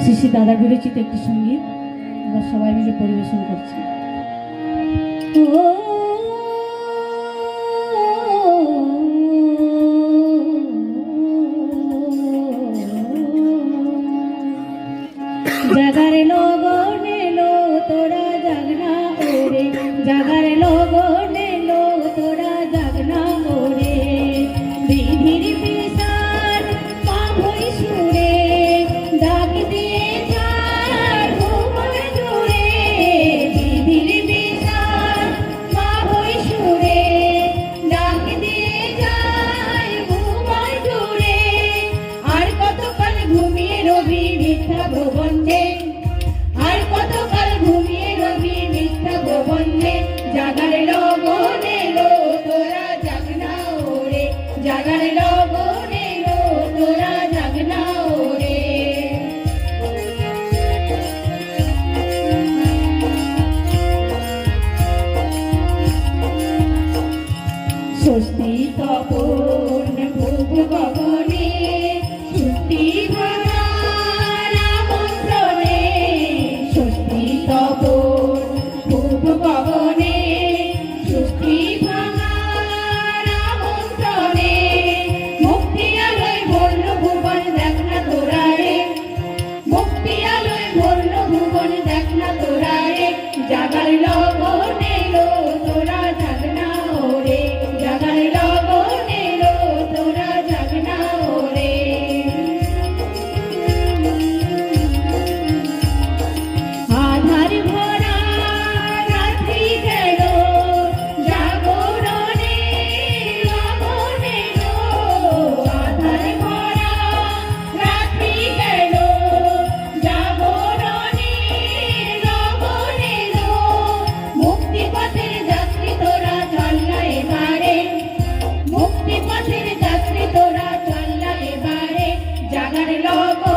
শ্রী শ্রী দাদার বিরচিত একটি সঙ্গীত আমরা সবাই মিলে পরিবেশন করছি। জাগার লগন এলো তোরা জাগনা ওরে, জাগার লগন এলো তোরা জাগনা ওরে, বিধির বিসার পাভই সুরে ডাক দিয়ে যায় ভুবন জুড়ে, বিধির বিসার পাভই সুরে ডাক দিয়ে যায় ভুবন জুড়ে। আর কতকাল ঘুমিয়ে রবি মিথ্যা প্রবন্ধে, আর কতকাল ঘুমিয়ে রবি মিথ্যা প্রবন্ধে, জাগার লগন এলো তোরা জাগনা ওরে, জাগার লগন এলো তোরা জাগনা ওরে। ষষ্ঠী তপন ভোগ গগনে সৃষ্টি ভাঙার আমন্ত্রণে, ষষ্ঠী তপন ভোগ গগনে সৃষ্টি ভাঙার আমন্ত্রণে, মুক্তি আলোয় ভরল ভুবন দেখ না তোরা রে, মুক্তি আলোয় ভরল ভুবন দেখ না তোরা রে, জাগার লগন এলো তোরা জাগনা ওরে, জাগার লগন এলো তোরা জাগনা ওরে। আধার ভরা রাত্রি গেল জাগরণে লগন এলো, আধার ভরা রাত্রি গেল জাগরণে লগন এলো, মুক্তি পথের যাত্রী তোরা চল না এবারে, মুক্তি পথের যাত্রী তোরা চল না এবারে, জাগার লগন